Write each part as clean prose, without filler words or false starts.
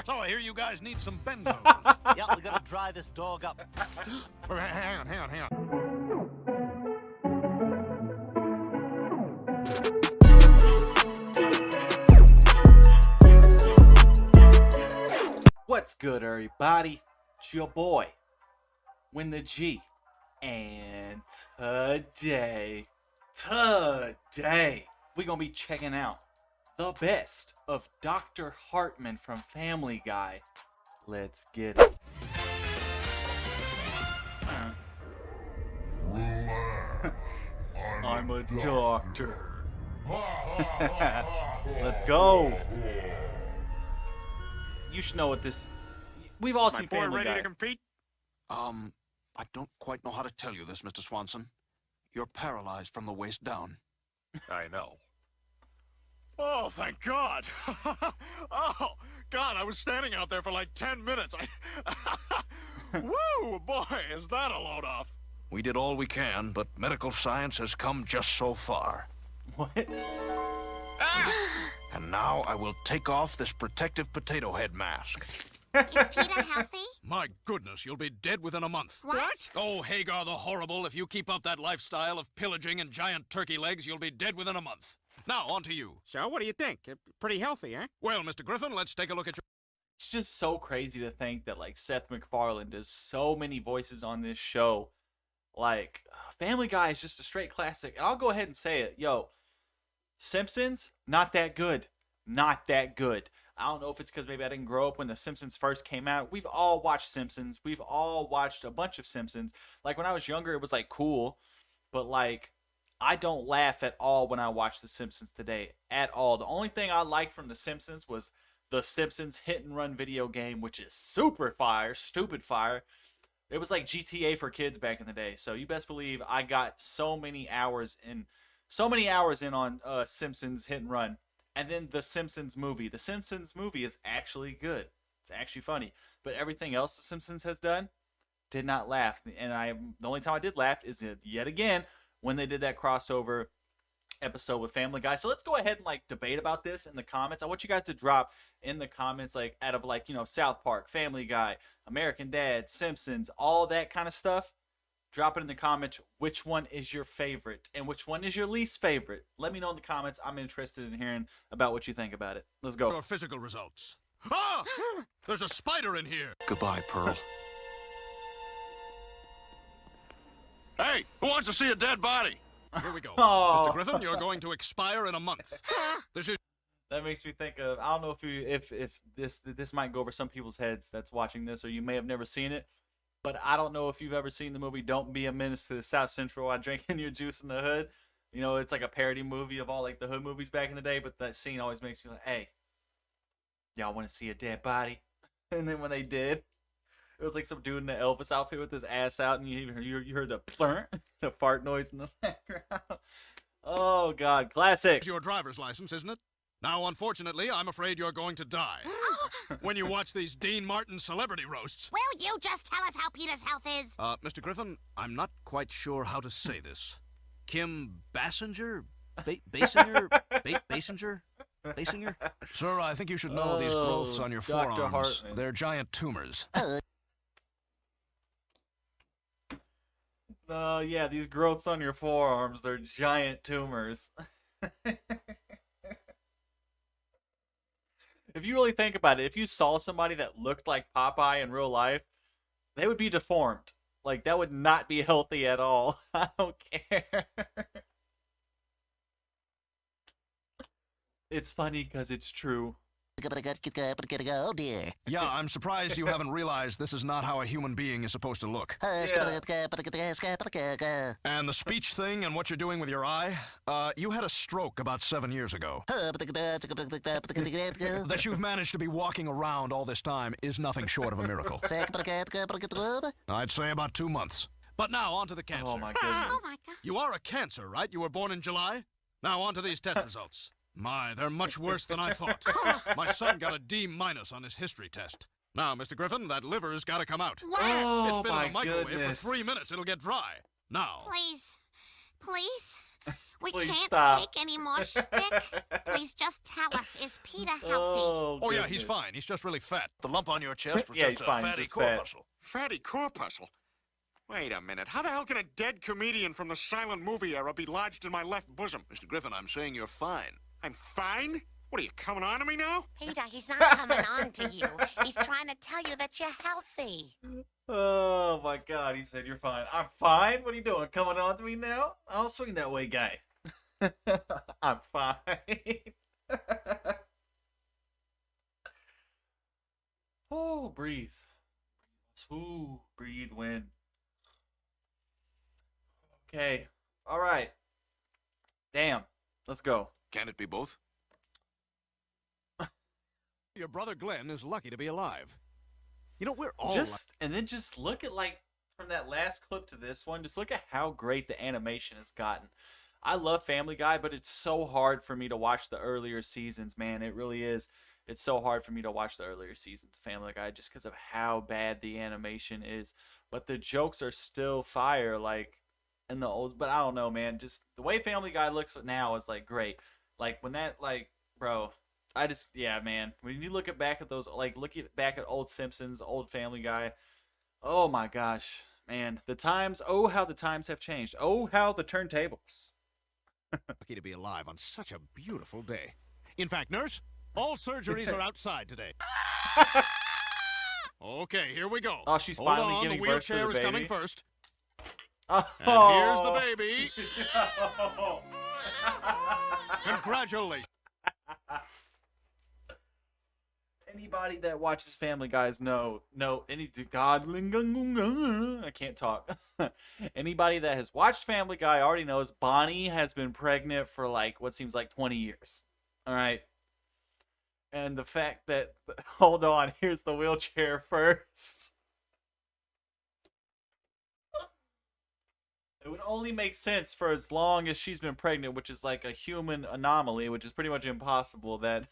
So I hear you guys need some benzos. Yeah, we gotta dry this dog up. Hang on. What's good, everybody? It's your boy, Win the G. And today, we're gonna be checking out the best of Dr. Hartman from Family Guy. Let's get it. I'm a doctor. Let's go. You should know what this... We've all seen Family Guy. Ready to compete? I don't quite know how to tell you this, Mr. Swanson. You're paralyzed from the waist down. I know. Oh, thank God. Oh, God, I was standing out there for like 10 minutes. Woo, boy, is that a load off. We did all we can, but medical science has come just so far. What? And now I will take off this protective potato head mask. Is Peter healthy? My goodness, you'll be dead within a month. What? Oh, Hagar the Horrible, if you keep up that lifestyle of pillaging and giant turkey legs, you'll be dead within a month. Now, on to you. So, what do you think? Pretty healthy, eh? Well, Mr. Griffin, let's take a look at your... It's just so crazy to think that, like, Seth MacFarlane does so many voices on this show. Like, Family Guy is just a straight classic. And I'll go ahead and say it. Yo, Simpsons, not that good. Not that good. I don't know if it's because maybe I didn't grow up when The Simpsons first came out. We've all watched Simpsons. We've all watched a bunch of Simpsons. Like, when I was younger, it was, like, cool. But, like, I don't laugh at all when I watch The Simpsons today. At all. The only thing I liked from The Simpsons was The Simpsons Hit and Run video game, which is super fire, stupid fire. It was like GTA for kids back in the day. So you best believe I got so many hours in on Simpsons Hit and Run. And then The Simpsons movie. The Simpsons movie is actually good. It's actually funny. But everything else The Simpsons has done, did not laugh. And the only time I did laugh is yet again when they did that crossover episode with Family Guy. So let's go ahead and, like, debate about this in the comments. I want you guys to drop in the comments, like, out of, like, you know, South Park, Family Guy, American Dad, Simpsons, all that kind of stuff. Drop it in the comments. Which one is your favorite and which one is your least favorite? Let me know in the comments. I'm interested in hearing about what you think about it. Let's go. Your physical results. Ah! There's a spider in here. Goodbye, Pearl. Hey, who wants to see a dead body? Here we go. Oh. Mr. Griffin, you're going to expire in a month. This is... That makes me think of, I don't know if this might go over some people's heads that's watching this, or you may have never seen it, but I don't know if you've ever seen the movie Don't Be a Menace to the South Central while drinking your juice in the hood. You know, it's like a parody movie of all, like, the hood movies back in the day, but that scene always makes me like, hey, y'all want to see a dead body? And then when they did, it was like some dude in the Elvis outfit with his ass out, and you heard the plurr, the fart noise in the background. Oh, God. Classic. It's your driver's license, isn't it? Now, unfortunately, I'm afraid you're going to die. When you watch these Dean Martin celebrity roasts. Will you just tell us how Peter's health is? Mr. Griffin, I'm not quite sure how to say this. Kim Basinger? Basinger? Basinger? Basinger? Sir, I think you should know these growths on your Dr. forearms. Hartman. They're giant tumors. Yeah, these growths on your forearms, they're giant tumors. If you really think about it, if you saw somebody that looked like Popeye in real life, they would be deformed. Like, that would not be healthy at all. I don't care. It's funny because it's true. Oh dear. Yeah, I'm surprised you haven't realized this is not how a human being is supposed to look. And the speech thing and what you're doing with your eye, you had a stroke about 7 years ago. That you've managed to be walking around all this time is nothing short of a miracle. I'd say about 2 months. But now, on to the cancer. Oh, my goodness. Oh, my God. You are a Cancer, right? You were born in July? Now, on to these test results. My, they're much worse than I thought. My son got a D- on his history test. Now, Mr. Griffin, that liver's got to come out. What? Oh, It's been in my the microwave goodness. for 3 minutes. It'll get dry. Now. Please. Please? We Please can't stop. take any more shtick. Please just tell us, is Peter healthy? Oh, yeah, he's goodness. fine. He's just really fat. The lump on your chest was Yeah, just he's a fine. He's fatty just fat. corpuscle. Fatty corpuscle? Wait a minute. How the hell can a dead comedian from the silent movie era be lodged in my left bosom? Mr. Griffin, I'm saying you're fine. I'm fine? What are you, coming on to me now? Peter, he's not coming on to you. He's trying to tell you that you're healthy. Oh my God, he said you're fine. I'm fine. What are you doing? Coming on to me now? I'll swing that way, guy. I'm fine. Oh, breathe. Ooh, breathe, wind. Okay. All right. Damn. Let's go. Can it be both? Your brother Glenn is lucky to be alive. You know, we're all And then just look at, like, from that last clip to this one, just look at how great the animation has gotten. I love Family Guy, but it's so hard for me to watch the earlier seasons, man. It really is. It's so hard for me to watch the earlier seasons of Family Guy just because of how bad the animation is. But the jokes are still fire, like, in the old. But I don't know, man. Just the way Family Guy looks now is, like, great. Like, when that, like, bro, yeah, man. When you look back at those, like, back at old Simpsons, old Family Guy, oh my gosh, man. The times, oh, how the times have changed. Oh, how the turntables. lucky to be alive on such a beautiful day. In fact, nurse, all surgeries are outside today. Okay, here we go. Oh, she's Hold finally on, giving the birth to the wheelchair is coming baby. first. Oh. And here's the baby. Congratulations. Anybody that watches Family Guys I can't talk. Anybody that has watched Family Guy already knows Bonnie has been pregnant for like what seems like 20 years. All right. And the fact that, hold on, here's the wheelchair first. It would only make sense for as long as she's been pregnant, which is like a human anomaly, which is pretty much impossible that,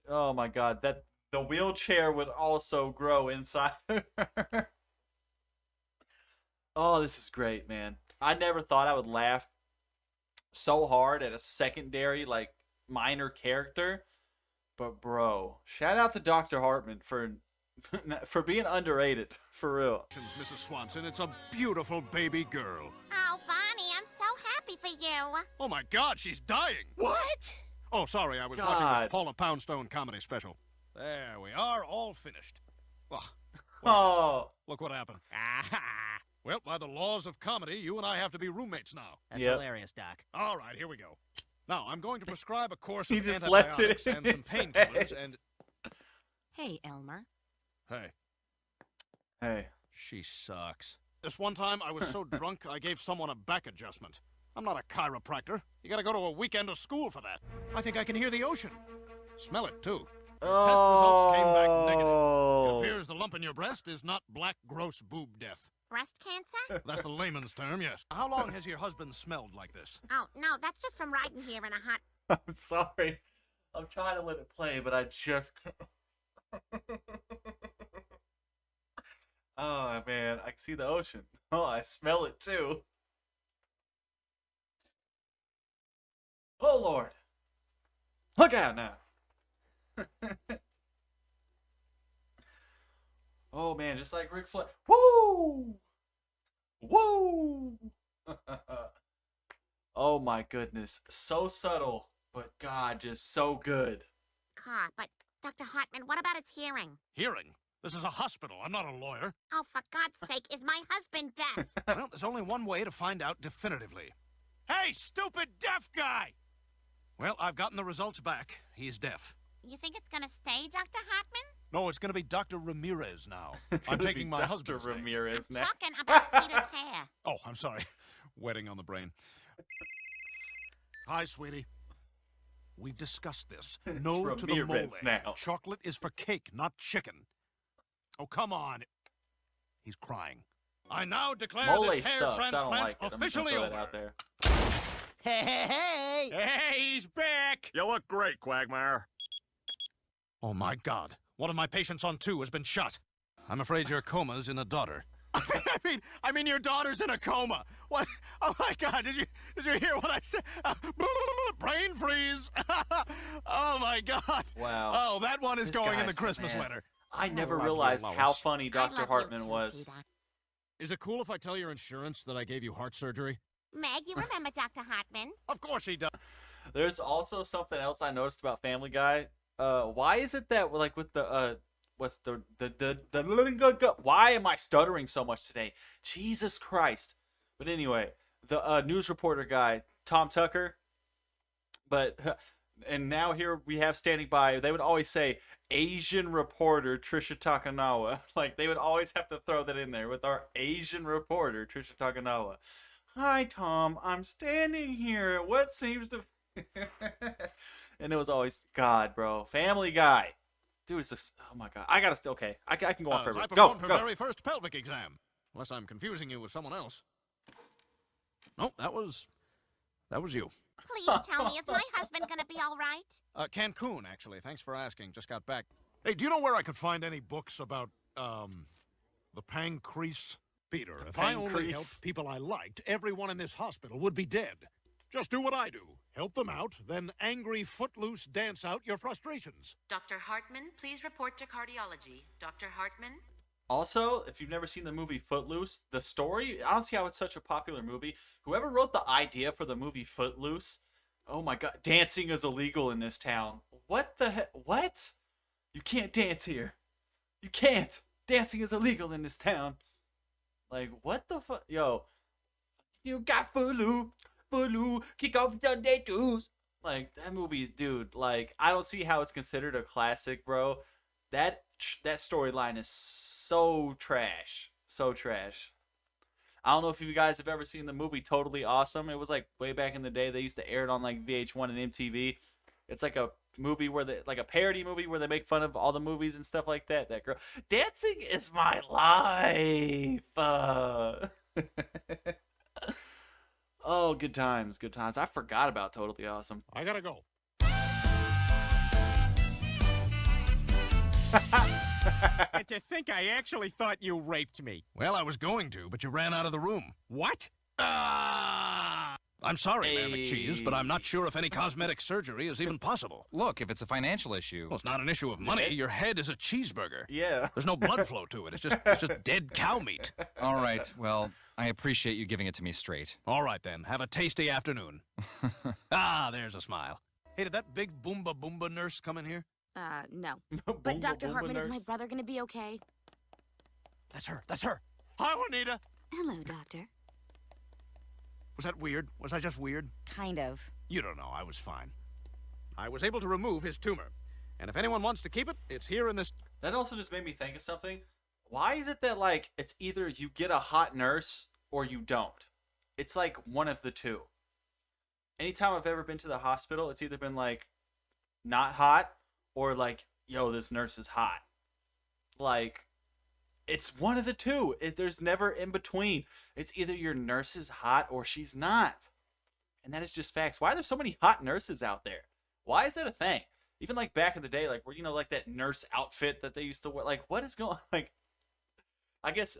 oh my God, that the wheelchair would also grow inside her. Oh, this is great, man. I never thought I would laugh so hard at a secondary, like, minor character. But, bro, shout out to Dr. Hartman for being underrated, for real. Mrs. Swanson, it's a beautiful baby girl. Oh, Bonnie, I'm so happy for you. Oh my God, she's dying. What? Oh, sorry, I was watching God. this Paula Poundstone comedy special. There we are, all finished. Oh, Oh, look what happened. Well, by the laws of comedy, you and I have to be roommates now. That's Yep. hilarious, Doc. All right, here we go. Now, I'm going to prescribe a course He of just left it antibiotics in and some his painkillers head. and... Hey, Elmer. Hey, hey. she sucks. This one time, I was so drunk, I gave someone a back adjustment. I'm not a chiropractor. You gotta go to a weekend of school for that. I think I can hear the ocean. Smell it, too. Your test results came back negative. It appears the lump in your breast is not black, gross boob death. Breast cancer? That's the layman's term, yes. How long has your husband smelled like this? Oh, no, that's just from riding here in a hot... I'm sorry. I'm trying to let it play, but I just can't. Oh, man. I can see the ocean. Oh, I smell it, too. Oh, Lord. Look out now. Oh, man, just like Ric Flair. Woo! Woo! Oh, my goodness. So subtle, but God, just so good. car. But, Dr. Hartman, what about his hearing? Hearing? This is a hospital. I'm not a lawyer. Oh, for God's sake, is my husband deaf? Well, there's only one way to find out definitively. Hey, stupid deaf guy! Well, I've gotten the results back. He's deaf. You think it's gonna stay, Dr. Hartman? No, it's going to be Dr. Ramirez now. It's I'm gonna taking be my Dr. husband's name. Ramirez I'm now. talking about Peter's hair. Oh, I'm sorry. Wedding on the brain. Hi, sweetie. We've discussed this. It's No to the mole. Ramirez now. Chocolate is for cake, not chicken. Oh, come on. He's crying. I now declare Mole this hair sucks. I don't transplant like it. I'm just gonna officially throw that over. out there. Hey, hey, hey! Hey, he's back! You look great, Quagmire. Oh, my God. One of my patients on 2 has been shot. I'm afraid your coma's in a daughter. I mean, your daughter's in a coma. What? Oh my God! Did you hear what I said? Brain freeze! Oh my God! Wow. Oh, that one is This going in the guy's- Christmas man. letter. I never love you, realized how Lois. funny I Dr. love Hartman you too, was. Peter. Is it cool if I tell your insurance that I gave you heart surgery? Meg, you remember Dr. Hartman? Of course he does. There's also something else I noticed about Family Guy. Why is it that like with the what's the why am I stuttering so much today? Jesus Christ. But anyway, the news reporter guy, Tom Tucker. But and now here we have standing by, they would always say Asian reporter Trisha Takanawa. Like they would always have to throw that in there with our Asian reporter Trisha Takanawa. Hi Tom, I'm standing here. What seems to and it was always God, bro. Family Guy. Dude, it's just, oh my God. I gotta still, okay. I can go on forever. I Go, performed her go. very first pelvic exam. Unless I'm confusing you with someone else. Nope, that was you. Please tell me, is my husband gonna be all right? Cancun, actually. Thanks for asking. Just got back. Hey, do you know where I could find any books about, the pancreas? Peter, if I only pancreas. helped people I liked, everyone in this hospital would be dead. Just do what I do. Help them out, then angry footloose dance out your frustrations. Dr. Hartman, please report to cardiology. Dr. Hartman? Also, if you've never seen the movie Footloose, the story, I don't see how it's such a popular movie. Whoever wrote the idea for the movie Footloose, oh my God, dancing is illegal in this town. What the heck? What? You can't dance here. You can't. Dancing is illegal in this town. Like, what the fuck? Yo, you got Footloose, kick off the day twos. Like, that movie, dude, like, I don't see how it's considered a classic, bro. That storyline is so trash. So trash. I don't know if you guys have ever seen the movie Totally Awesome. It was like way back in the day. They used to air it on like VH1 and MTV. It's like a movie where they, like a parody movie where they make fun of all the movies and stuff like that. That girl, dancing is my life. Oh, good times, good times. I forgot about Totally Awesome. I gotta go. And to think I actually thought you raped me. Well, I was going to, but you ran out of the room. What? I'm sorry, Mayor McCheese, but I'm not Hey. sure if any cosmetic surgery is even possible. Look, if it's a financial issue. Well, it's not an issue of money. Your head is a cheeseburger. Yeah. There's no blood flow to it. It's just dead cow meat. All right, well, I appreciate you giving it to me straight. All right, then. Have a tasty afternoon. There's a smile. Hey, did that big Boomba Boomba nurse come in here? No. Boomba But Dr. Boomba Hartman, is my nurse. brother gonna be okay? That's her. That's her. Hi, Juanita. Hello, Doctor. Was that weird? Was I just weird? Kind of. You don't know. I was fine. I was able to remove his tumor. And if anyone wants to keep it, it's here in this... That also just made me think of something. Why is it that, like, it's either you get a hot nurse or you don't? It's like one of the two. Anytime I've ever been to the hospital, it's either been like not hot or like, yo, this nurse is hot. Like, it's one of the two. There's never in between. It's either your nurse is hot or she's not. And that is just facts. Why are there so many hot nurses out there? Why is that a thing? Even like back in the day, like where, you know, like that nurse outfit that they used to wear. Like, what is going like? I guess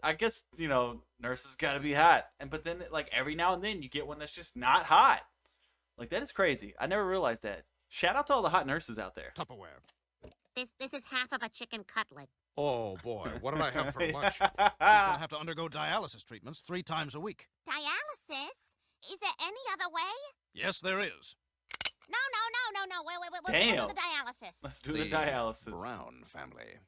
you know, nurses gotta be hot. But then like every now and then you get one that's just not hot. Like, that is crazy. I never realized that. Shout out to all the hot nurses out there. Tupperware. This is half of a chicken cutlet. Oh, boy. What did I have for lunch? He's going to have to undergo dialysis treatments 3 times a week. Dialysis? Is there any other way? Yes, there is. No. Wait. Damn. We'll do the dialysis. Let's do the dialysis. Brown family.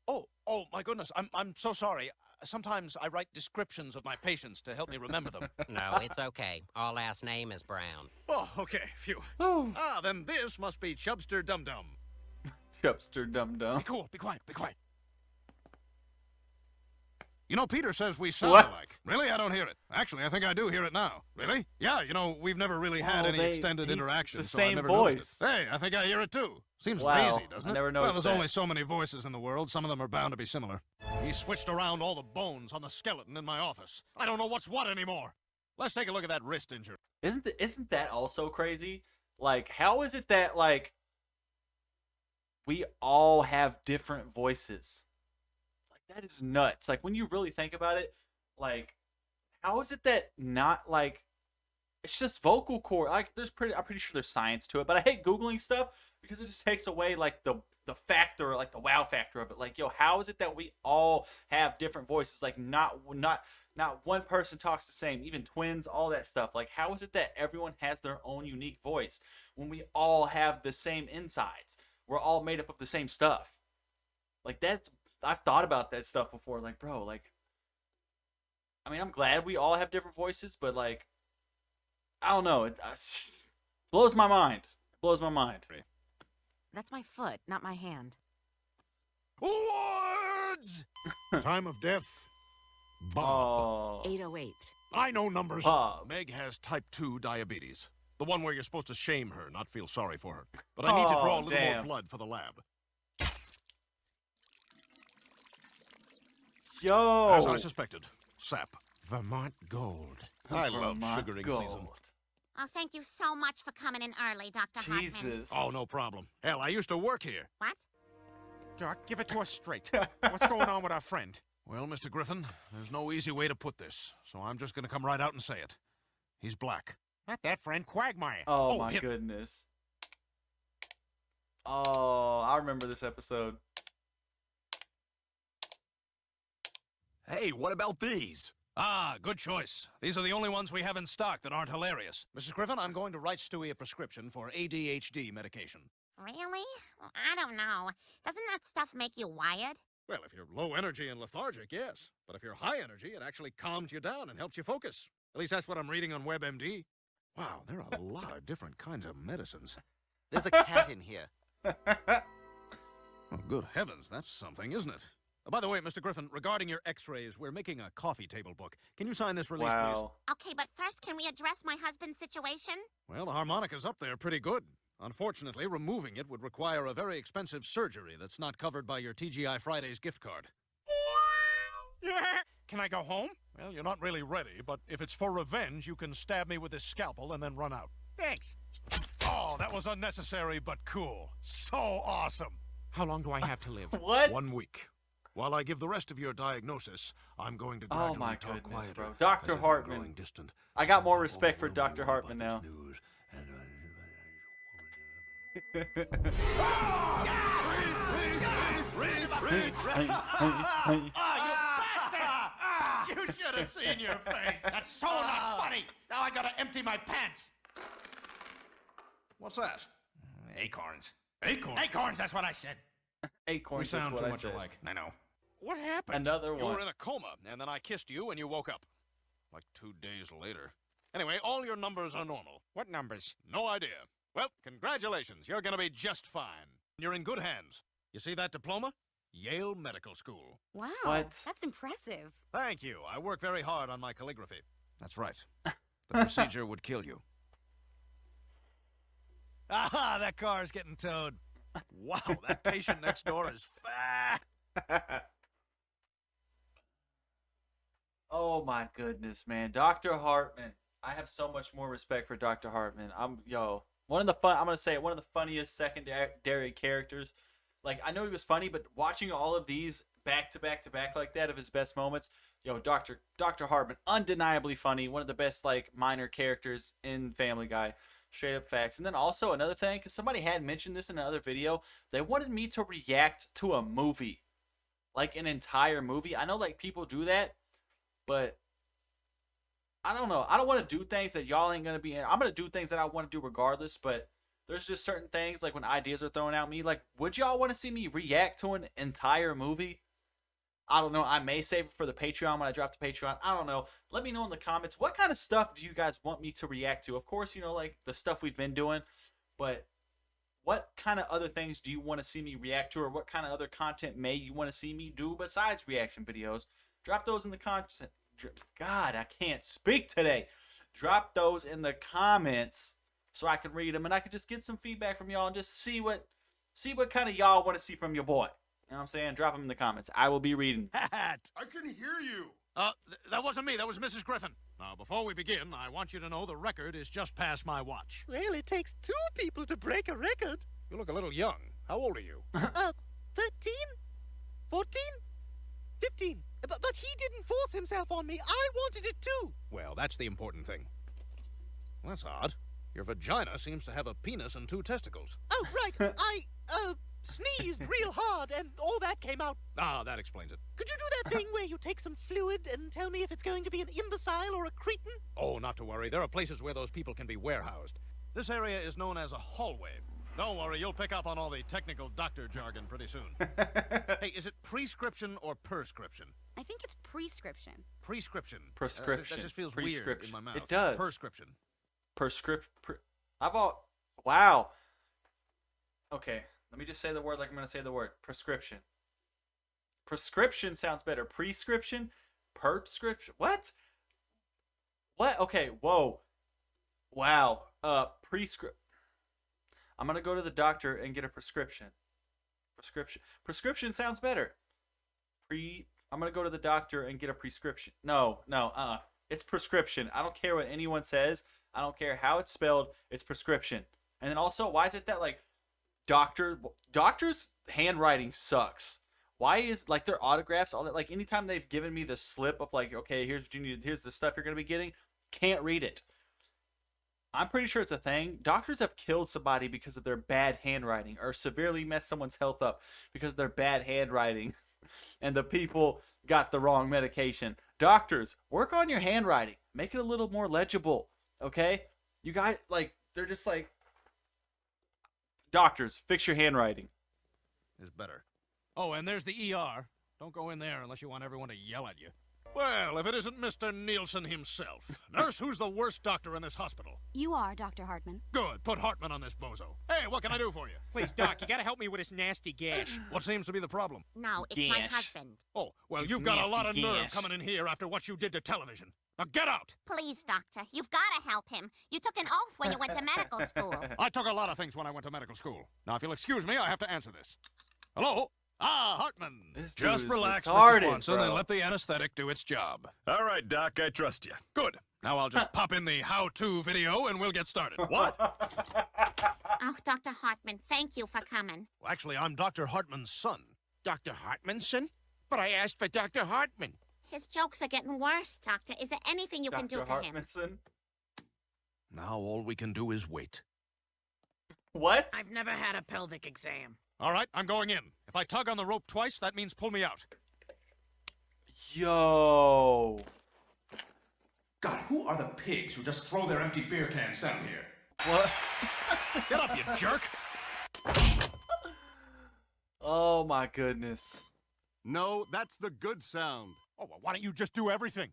Oh, my goodness. I'm so sorry. Sometimes I write descriptions of my patients to help me remember them. No, it's okay. Our last name is Brown. Oh, okay. Phew. Then this must be Chubster Dum Dum. Chubster Dum Dum. Be cool. Be quiet. You know, Peter says we sound What? alike. Really? I don't hear it. Actually, I think I do hear it now. Really? Yeah, you know, we've never really had any extended interaction, it's the so I same never voice. noticed it. Hey, I think I hear it too. Seems Wow, lazy, doesn't I it? never Well, noticed there's that. only so many voices in the world. Some of them are bound to be similar. He switched around all the bones on the skeleton in my office. I don't know what's what anymore. Let's take a look at that wrist injury. Isn't that also crazy? Like, how is it that, like, we all have different voices? Like, that is nuts. Like, when you really think about it, like, how is it that not like it's just vocal cord? Like I'm pretty sure there's science to it, but I hate googling stuff because it just takes away like the factor, like the wow factor of it. Like, yo, how is it that we all have different voices? Like not one person talks the same, even twins, all that stuff. Like, how is it that everyone has their own unique voice when we all have the same insides? We're all made up of the same stuff. Like, I've thought about that stuff before. Like, bro, like, I mean, I'm glad we all have different voices, but like, I don't know. It blows my mind. It blows my mind. That's my foot, not my hand. Awards! Time of death. Bob. 808. I know numbers. Bob. Meg has type 2 diabetes. The one where you're supposed to shame her, not feel sorry for her. But I need to draw a little more blood for the lab. Yo! As I suspected, sap. Vermont Gold. I love sugaring season. Oh, thank you so much for coming in early, Dr. Hartman. Jesus. Oh, no problem. Hell, I used to work here. What? Doc, give it to us straight. What's going on with our friend? Well, Mr. Griffin, there's no easy way to put this, so I'm just going to come right out and say it. He's black. Not that friend, Quagmire. Oh my goodness. Oh, I remember this episode. Hey, what about these? Ah, good choice. These are the only ones we have in stock that aren't hilarious. Mrs. Griffin, I'm going to write Stewie a prescription for ADHD medication. Really? Well, I don't know. Doesn't that stuff make you wired? Well, if you're low energy and lethargic, yes. But if you're high energy, it actually calms you down and helps you focus. At least that's what I'm reading on WebMD. Wow, there are a lot of different kinds of medicines. There's a cat in here. Oh, good heavens, that's something, isn't it? By the way, Mr. Griffin, regarding your x-rays, we're making a coffee table book. Can you sign this release, please? Okay, but first, can we address my husband's situation? Well, the harmonica's up there pretty good. Unfortunately, removing it would require a very expensive surgery that's not covered by your TGI Fridays gift card. Can I go home? Well, you're not really ready, but if it's for revenge, you can stab me with this scalpel and then run out. Thanks. Oh, that was unnecessary but cool. So awesome. How long do I have to live? What? 1 week. While I give the rest of your diagnosis, I'm going to gradually talk quieter. Bro. Dr. Hartman. Distant. I got more respect for Dr. Hartman now. You should have seen your face. That's so not funny. Now I gotta empty my pants. What's that? Acorns. Acorn. Acorns, that's what I said. Acorns. We sound is too what I much said. alike. I know. What happened? Another You one. were in a coma, and then I kissed you, and you woke up. Like 2 days later. Anyway, all your numbers are normal. What numbers? No idea. Well, congratulations. You're gonna be just fine. You're in good hands. You see that diploma? Yale Medical School. Wow. What? That's impressive. Thank you. I work very hard on my calligraphy. That's right. The procedure would kill you. Aha, that car's getting towed. Wow, that patient next door is fat. Oh my goodness, man. Dr. Hartman. I have so much more respect for Dr. Hartman. I'm going to say one of the funniest secondary characters. Like, I know he was funny, but watching all of these back to back to back like that of his best moments, Dr. Hartman, undeniably funny, one of the best like minor characters in Family Guy. Straight up facts. And then also another thing, because somebody had mentioned this in another video, they wanted me to react to a movie, like an entire movie. I know like people do that, but I don't know. I don't want to do things that y'all ain't gonna be in. I'm gonna do things that I want to do regardless, but there's just certain things like when ideas are thrown at me, like would y'all want to see me react to an entire movie? I don't know. I may save it for the Patreon when I drop the Patreon. I don't know. Let me know in the comments. What kind of stuff do you guys want me to react to? Of course, like the stuff we've been doing. But what kind of other things do you want to see me react to? Or what kind of other content may you want to see me do besides reaction videos? Drop those in the comments. God, I can't speak today. Drop those in the comments so I can read them. And I can just get some feedback from y'all and just see what kind of y'all want to see from your boy. You know what I'm saying? Drop them in the comments. I will be reading. I can hear you. That wasn't me. That was Mrs. Griffin. Now, before we begin, I want you to know the record is just past my watch. Well, it takes 2 people to break a record. You look a little young. How old are you? 13? 14? 15. But he didn't force himself on me. I wanted it too. Well, that's the important thing. That's odd. Your vagina seems to have a penis and 2 testicles. Oh, right. I sneezed real hard and all that came out. Ah, that explains it. Could you do that thing where you take some fluid and tell me if it's going to be an imbecile or a cretin? Oh, not to worry. There are places where those people can be warehoused. This area is known as a hallway. Don't worry, you'll pick up on all the technical doctor jargon pretty soon. Hey, is it prescription or prescription? I think it's prescription. Prescription. Prescription. That just feels weird in my mouth. It does. Prescription. Wow. Okay, let me just say the word like I'm going to say the word. Prescription. Prescription sounds better. Prescription? Prescription? What? What? Okay, whoa. Wow. I'm going to go to the doctor and get a prescription. Prescription sounds better. I'm going to go to the doctor and get a prescription. No. It's prescription. I don't care what anyone says. I don't care how it's spelled. It's prescription. And then also, why is it that, like, doctors' handwriting sucks? Why is, like, their autographs, all that, like, anytime they've given me the slip of, like, okay, here's what you need, here's the stuff you're going to be getting, can't read it. I'm pretty sure it's a thing. Doctors have killed somebody because of their bad handwriting, or severely messed someone's health up because of their bad handwriting, and the people got the wrong medication. Doctors, work on your handwriting. Make it a little more legible, okay? You guys, like, they're just like, doctors, fix your handwriting. Is better. Oh, and there's the ER. Don't go in there unless you want everyone to yell at you. Well, if it isn't Mr. Nielsen himself. Nurse, who's the worst doctor in this hospital? You are, Dr. Hartman. Good. Put Hartman on this bozo. Hey, what can I do for you? Please, Doc, you gotta help me with this nasty gash. What seems to be the problem? No, it's my Gash. husband. Oh, well, you've got a lot of nasty nerve gash. coming in here after what you did to television. Now get out! Please, doctor, you've got to help him. You took an oath when you went to medical school. I took a lot of things when I went to medical school. Now, if you'll excuse me, I have to answer this. Hello? Ah, Hartman. This dude Just is relax, retarded, Mr. Swanson, bro. and let the anesthetic do its job. All right, Doc, I trust you. Good. Now I'll just pop in the how-to video and we'll get started. What? Oh, Dr. Hartman, thank you for coming. Well, actually, I'm Dr. Hartman's son. Dr. Hartmanson? But I asked for Dr. Hartman. His jokes are getting worse, doctor. Is there anything you can do Dr. for him? Hartmanson? Now all we can do is wait. What? I've never had a pelvic exam. All right, I'm going in. If I tug on the rope twice, that means pull me out. Yo. God, who are the pigs who just throw their empty beer cans down here? What? Get up, you jerk! Oh my goodness. No, that's the good sound. Oh, well, why don't you just do everything?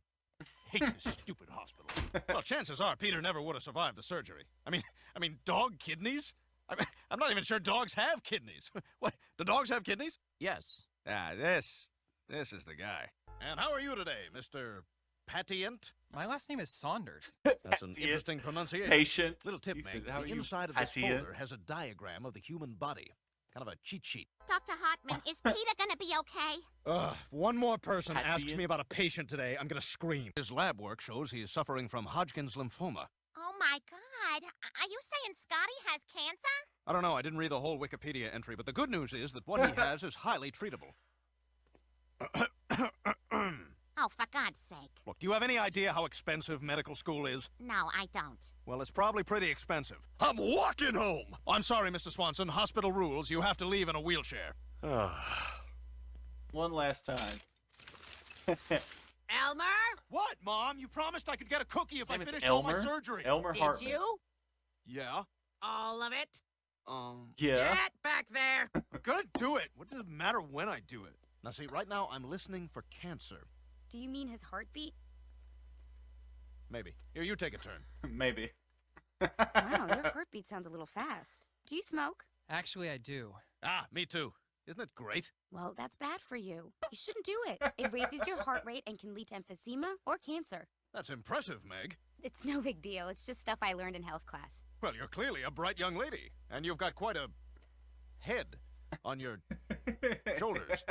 Hate this stupid hospital. Well, chances are Peter never would have survived the surgery. I mean, dog kidneys? I'm not even sure dogs have kidneys. What? Do dogs have kidneys? Yes. Ah, this is the guy. And how are you today, Mr. Patient? My last name is Saunders. That's an interesting pronunciation. Patient. Little tip, He said, Meg. "How are The you, inside of this Patient?" folder has a diagram of the human body. Kind of a cheat sheet. Dr. Hartman, is Peter gonna be okay? If one more person asks Patient? me about a patient today, I'm gonna scream. His lab work shows he is suffering from Hodgkin's lymphoma. Oh my God! Are you saying Scotty has cancer? I don't know, I didn't read the whole Wikipedia entry, but the good news is that what he has is highly treatable. Oh, for God's sake! Look, do you have any idea how expensive medical school is? No, I don't. Well, it's probably pretty expensive. I'm walking home. I'm sorry, Mr. Swanson. Hospital rules. You have to leave in a wheelchair. One last time. Elmer? What, Mom? You promised I could get a cookie if I His name is finished all my Elmer? surgery. Elmer Did Hartman. you? Yeah? All of it? Yeah. Get back there. I'm gonna do it. What does it matter when I do it? Now, see, right now I'm listening for cancer. Do you mean his heartbeat? Maybe. Here, you take a turn. Maybe. Wow, your heartbeat sounds a little fast. Do you smoke? Actually, I do. Ah, me too. Isn't it great? Well, that's bad for you. You shouldn't do it. It raises your heart rate and can lead to emphysema or cancer. That's impressive, Meg. It's no big deal. It's just stuff I learned in health class. Well, you're clearly a bright young lady, and you've got quite a head on your shoulders.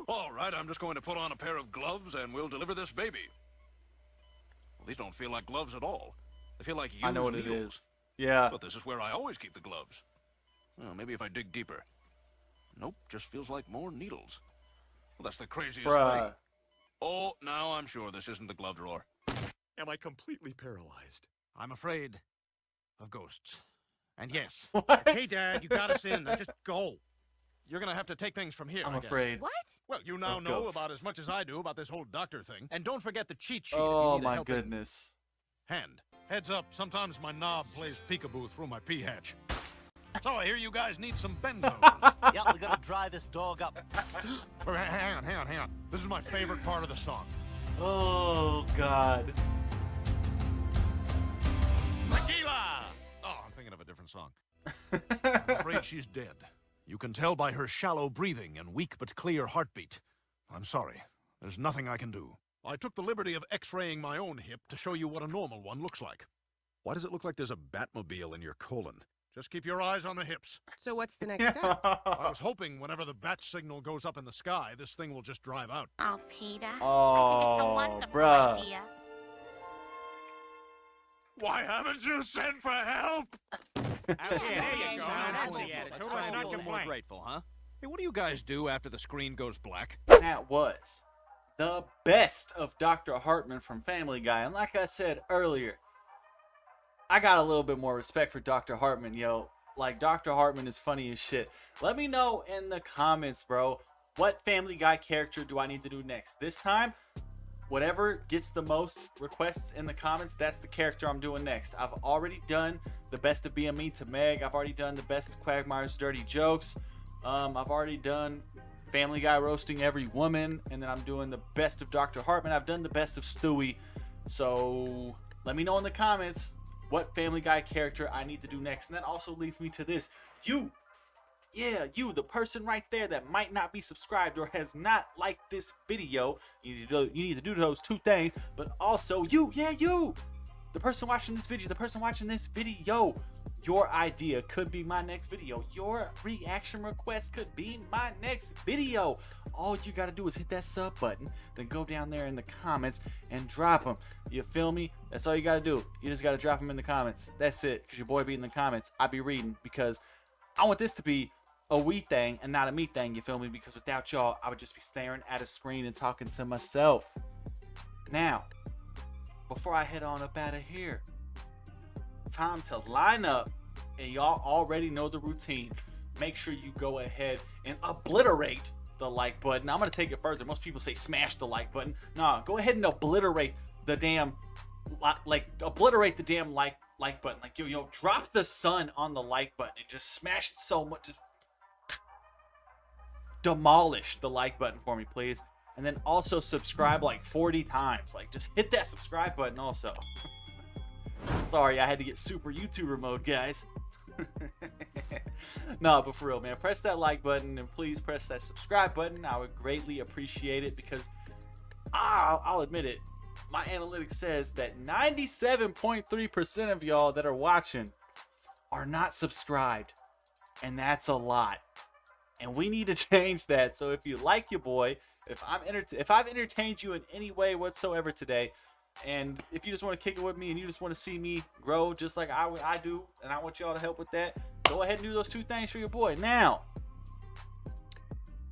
All right, I'm just going to put on a pair of gloves, and we'll deliver this baby. Well, these don't feel like gloves at all. They feel like used I know what needles. it is. Yeah. But this is where I always keep the gloves. Well, maybe if I dig deeper. Nope, just feels like more needles. Well, that's the craziest Bruh. thing. Oh, now I'm sure this isn't the glove drawer. Am I completely paralyzed? I'm afraid of ghosts. And yes. What? Okay, Dad, you got us in. Now just go. You're gonna have to take things from here, I'm I guess. afraid. What? Well, you now Of know ghosts. about as much as I do about this whole doctor thing. And don't forget the cheat sheet if Oh you need a my helping goodness. hand. Heads up, sometimes my knob plays peekaboo through my pea hatch. So I hear you guys need some benzos. Yeah, we gotta dry this dog up. Hang on. This is my favorite part of the song. Oh God. Tequila! Oh, I'm thinking of a different song. I'm afraid she's dead. You can tell by her shallow breathing and weak but clear heartbeat. I'm sorry. There's nothing I can do. I took the liberty of x-raying my own hip to show you what a normal one looks like. Why does it look like there's a Batmobile in your colon? Just keep your eyes on the hips. So what's the next step? I was hoping whenever the bat signal goes up in the sky, this thing will just drive out. Oh, Peter. I think it's a Oh, wonderful bruh. idea. Why haven't you sent for help? There you go. That's the attitude. Let's not complain. Grateful, huh? Hey, what do you guys do after the screen goes black? That was the best of Dr. Hartman from Family Guy. And like I said earlier, I got a little bit more respect for Dr. Hartman, yo. Like, Dr. Hartman is funny as shit. Let me know in the comments, bro, what Family Guy character do I need to do next? This time, whatever gets the most requests in the comments, that's the character I'm doing next. I've already done the best of being mean to Meg. I've already done the best of Quagmire's dirty jokes. I've already done Family Guy roasting every woman. And then I'm doing the best of Dr. Hartman. I've done the best of Stewie. So let me know in the comments what Family Guy character I need to do next. And that also leads me to this. You, the person right there that might not be subscribed or has not liked this video, you need to do those two things. But also you, the person watching this video, your idea could be my next video. Your reaction request could be my next video. All you gotta do is hit that sub button, then go down there in the comments and drop them. You feel me? That's all you gotta do. You just gotta drop them in the comments. That's it. Because your boy be in the comments. I be reading because I want this to be a we thing and not a me thing. You feel me? Because without y'all, I would just be staring at a screen and talking to myself. Now, before I head on up out of here, time to line up. And y'all already know the routine. Make sure you go ahead and obliterate the like button. I'm gonna take it further. Most people say smash the like button. Nah, go ahead and obliterate the damn obliterate the damn like button. Like yo, drop the sun on the like button and just smash it so much. Just demolish the like button for me, please. And then also subscribe like 40 times. Like just hit that subscribe button also. Sorry, I had to get super YouTuber mode, guys. No, but for real, man, press that like button and please press that subscribe button. I would greatly appreciate it because I'll admit it, my analytics says that 97.3% of y'all that are watching are not subscribed, and that's a lot. And we need to change that. So if you like your boy, if I've entertained you in any way whatsoever today, and if you just want to kick it with me and you just want to see me grow just like I do, and I want y'all to help with that, go ahead and do those two things for your boy. Now,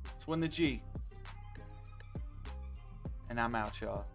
let's win the G. And I'm out, y'all.